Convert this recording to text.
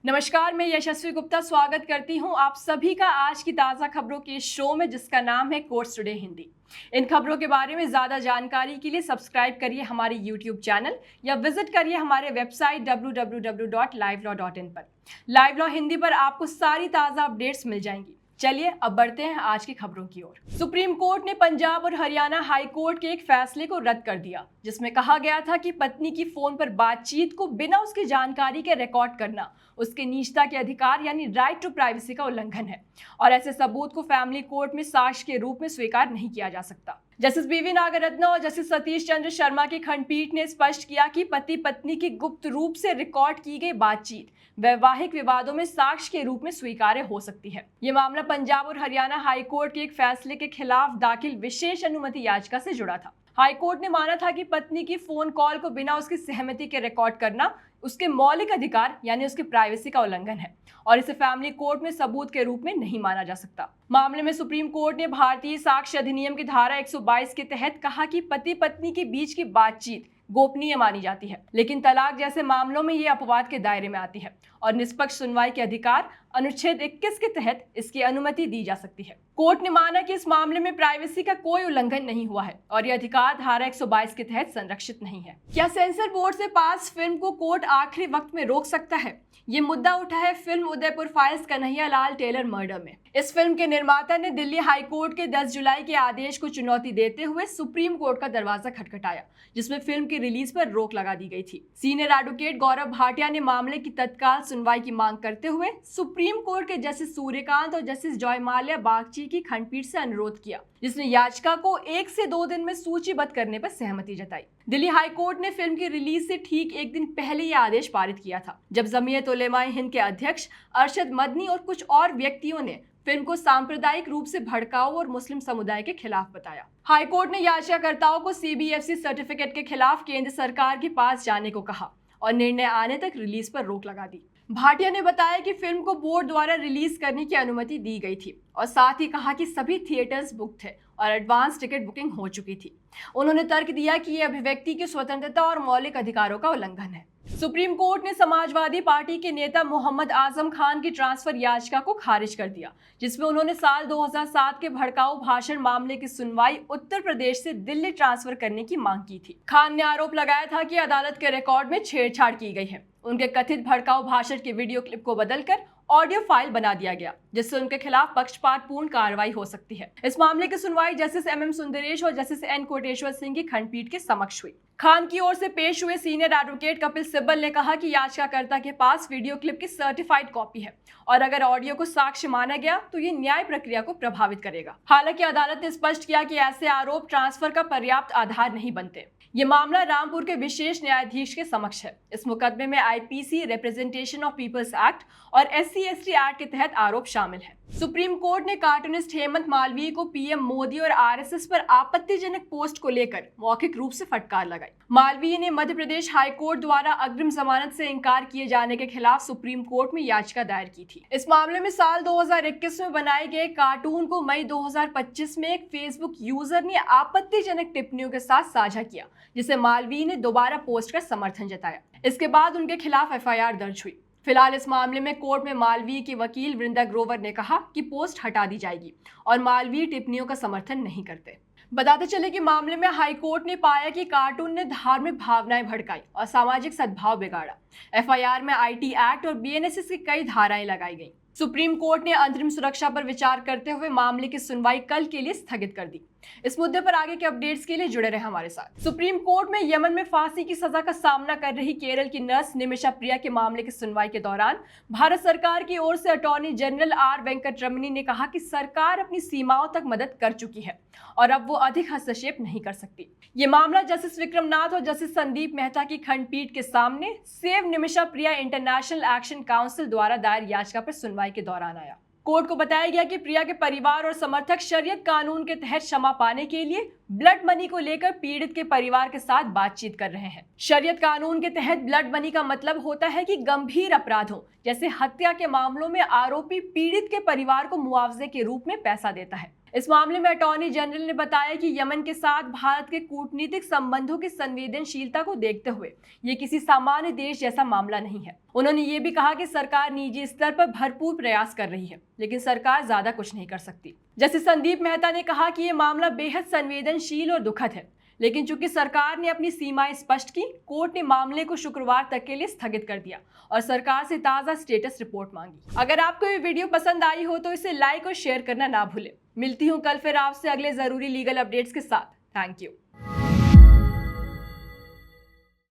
नमस्कार, मैं यशस्वी गुप्ता स्वागत करती हूं आप सभी का आज की ताज़ा खबरों के शो में, जिसका नाम है कोर्ट्स टुडे हिंदी। इन खबरों के बारे में ज़्यादा जानकारी के लिए सब्सक्राइब करिए हमारे YouTube चैनल या विजिट करिए हमारे वेबसाइट www.livelawin पर। लाइव लॉ हिंदी पर आपको सारी ताज़ा अपडेट्स मिल जाएंगी। चलिए अब बढ़ते हैं आज की खबरों की ओर। सुप्रीम कोर्ट ने पंजाब और हरियाणा हाई कोर्ट के एक फैसले को रद्द कर दिया, जिसमें कहा गया था कि पत्नी की फोन पर बातचीत को बिना उसकी जानकारी के रिकॉर्ड करना उसके निजता के अधिकार यानी राइट टू प्राइवेसी का उल्लंघन है और ऐसे सबूत को फैमिली कोर्ट में साक्ष्य के रूप में स्वीकार नहीं किया जा सकता। जस्टिस बीवी नागरत्ना और जस्टिस सतीश चंद्र शर्मा की खंडपीठ ने स्पष्ट किया कि पति पत्नी की गुप्त रूप से रिकॉर्ड की गई बातचीत वैवाहिक विवादों में साक्ष्य के रूप में स्वीकार्य हो सकती है। ये मामला पंजाब और हरियाणा हाई कोर्ट के एक फैसले के खिलाफ दाखिल विशेष अनुमति याचिका से जुड़ा था। हाई कोर्ट ने माना था कि पत्नी की फोन कॉल को बिना उसकी सहमति के रिकॉर्ड करना उसके मौलिक अधिकार यानी उसकी प्राइवेसी का उल्लंघन है और इसे फैमिली कोर्ट में सबूत के रूप में नहीं माना जा सकता। मामले में सुप्रीम कोर्ट ने भारतीय साक्ष्य अधिनियम की धारा 122 के तहत कहा कि पति पत्नी के बीच की बातचीत गोपनीय मानी जाती है, लेकिन तलाक जैसे मामलों में ये अपवाद के दायरे में आती है और निष्पक्ष सुनवाई के अधिकार अनुच्छेद 21 के तहत इसकी अनुमति दी जा सकती है। कोर्ट ने माना कि इस मामले में प्राइवेसी का कोई उल्लंघन नहीं हुआ है और यह अधिकार धारा 122 के तहत संरक्षित नहीं है। क्या सेंसर बोर्ड से पास फिल्म को कोर्ट आखिरी वक्त में रोक सकता है? ये मुद्दा उठा है film Udaipur files Kanhaiya Lal Taylor murder में। इस फिल्म के निर्माता ने दिल्ली हाई कोर्ट के 10 जुलाई के आदेश को चुनौती देते हुए सुप्रीम कोर्ट का दरवाजा खटखटाया, जिसमें फिल्म की रिलीज पर रोक लगा दी गई थी। सीनियर एडवोकेट गौरव भाटिया ने मामले की तत्काल सुनवाई की मांग करते हुए सुप्रीम कोर्ट के जस्टिस सूर्यकांत और जस्टिस जयमाल्या बागची की खंडपीठ से अनुरोध किया, जिसने याचिका को 1 से 2 दिन में सूचीबद्ध करने पर सहमति जताई। दिल्ली हाई कोर्ट ने फिल्म की रिलीज से ठीक एक दिन पहले यह आदेश पारित किया था, जब जमीयत उलेमाए हिंद के अध्यक्ष अरशद मदनी और कुछ और व्यक्तियों ने फिल्म को सांप्रदायिक रूप से भड़काऊ और मुस्लिम समुदाय के खिलाफ बताया। हाई कोर्ट ने याचिकाकर्ताओं को CBFC सर्टिफिकेट के खिलाफ केंद्र सरकार के पास जाने को कहा और निर्णय आने तक रिलीज पर रोक लगा दी। भाटिया ने बताया कि फिल्म को बोर्ड द्वारा रिलीज करने की अनुमति दी गई थी और साथ ही कहा कि सभी थिएटर्स बुक थे और एडवांस टिकट बुकिंग हो चुकी थी। उन्होंने तर्क दिया कि यह अभिव्यक्ति की स्वतंत्रता और मौलिक अधिकारों का उल्लंघन है। सुप्रीम कोर्ट ने समाजवादी पार्टी के नेता मोहम्मद आजम खान की ट्रांसफर याचिका को खारिज कर दिया, जिसमें उन्होंने साल 2007 के भड़काऊ भाषण मामले की सुनवाई उत्तर प्रदेश से दिल्ली ट्रांसफर करने की मांग की थी। खान ने आरोप लगाया था कि अदालत के रिकॉर्ड में छेड़छाड़ की गई है। उनके कथित भड़काऊ भाषण के वीडियो क्लिप को बदलकर ऑडियो फाइल बना दिया गया, जिससे उनके खिलाफ पक्षपातपूर्ण कार्रवाई हो सकती है। इस मामले की सुनवाई जस्टिस MM सुंदरेश और जस्टिस N कोटेश्वर सिंह की खंडपीठ के समक्ष हुई। खान की ओर से पेश हुए सीनियर एडवोकेट कपिल सिब्बल ने कहा कि याचिकाकर्ता के पास वीडियो क्लिप की सर्टिफाइड कॉपी है और अगर ऑडियो को साक्ष्य माना गया तो ये न्याय प्रक्रिया को प्रभावित करेगा। हालांकि अदालत ने स्पष्ट किया कि ऐसे आरोप ट्रांसफर का पर्याप्त आधार नहीं बनते। ये मामला रामपुर के विशेष न्यायाधीश के समक्ष है। इस मुकदमे में IPC representation of peoples act और SC/ST एक्ट के तहत आरोप शामिल है। सुप्रीम कोर्ट ने कार्टूनिस्ट हेमंत मालवीय को PM मोदी और RSS पर आपत्तिजनक पोस्ट को लेकर मौखिक रूप से फटकार लगाई। मालवीय ने मध्य प्रदेश हाई कोर्ट द्वारा अग्रिम जमानत से इनकार किए जाने के खिलाफ सुप्रीम कोर्ट में याचिका दायर की थी। इस मामले में साल 2021 में बनाए गए कार्टून को मई 2025 में एक फेसबुक यूजर ने आपत्तिजनक टिप्पणियों के साथ साझा किया, जिसे मालवीय ने दोबारा पोस्ट कर समर्थन जताया। इसके बाद उनके खिलाफ FIR दर्ज हुई। फिलहाल इस मामले में कोर्ट में मालवीय की वकील वृंदा ग्रोवर ने कहा कि पोस्ट हटा दी जाएगी और मालवीय टिप्पणियों का समर्थन नहीं करते। बताते चले कि मामले में हाई कोर्ट ने पाया कि कार्टून ने धार्मिक भावनाएं भड़काई और सामाजिक सद्भाव बिगाड़ा। FIR में IT एक्ट और BNSS की कई धाराएं लगाई गईं। सुप्रीम कोर्ट ने अंतरिम सुरक्षा पर विचार करते हुए मामले की सुनवाई कल के लिए स्थगित कर दी। इस मुद्दे पर आगे के अपडेट्स के लिए जुड़े रहे हमारे साथ। सुप्रीम कोर्ट में यमन में फांसी की सजा का सामना कर रही केरल की नर्स निमिषा प्रिया के मामले की सुनवाई के दौरान भारत सरकार की ओर से अटॉर्नी जनरल R वेंकट रमनी ने कहा कि सरकार अपनी सीमाओं तक मदद कर चुकी है और अब वो अधिक हस्तक्षेप नहीं कर सकती। ये मामला जस्टिस विक्रमनाथ और जस्टिस संदीप मेहता की खंडपीठ के सामने सेव निमिषा प्रिया इंटरनेशनल एक्शन काउंसिल द्वारा दायर याचिका पर सुनवाई के दौरान आया। कोर्ट को बताया गया कि प्रिया के परिवार और समर्थक शरीयत कानून के तहत क्षमा पाने के लिए ब्लड मनी को लेकर पीड़ित के परिवार के साथ बातचीत कर रहे हैं। शरीयत कानून के तहत ब्लड मनी का मतलब होता है कि गंभीर अपराधों जैसे हत्या के मामलों में आरोपी पीड़ित के परिवार को मुआवजे के रूप में पैसा देता है। इस मामले में अटॉर्नी जनरल ने बताया कि यमन के साथ भारत के कूटनीतिक संबंधों की संवेदनशीलता को देखते हुए ये किसी सामान्य देश जैसा मामला नहीं है। उन्होंने ये भी कहा कि सरकार निजी स्तर पर भरपूर प्रयास कर रही है, लेकिन सरकार ज्यादा कुछ नहीं कर सकती। जैसे संदीप मेहता ने कहा कि ये मामला बेहद संवेदनशील और दुखद है, लेकिन चूंकि सरकार ने अपनी सीमाएं स्पष्ट की, कोर्ट ने मामले को शुक्रवार तक के लिए स्थगित कर दिया और सरकार से ताज़ा स्टेटस रिपोर्ट मांगी। अगर आपको ये वीडियो पसंद आई हो तो इसे लाइक और शेयर करना ना भूलें। मिलती हूँ कल फिर आपसे अगले जरूरी लीगल अपडेट्स के साथ। Thank you.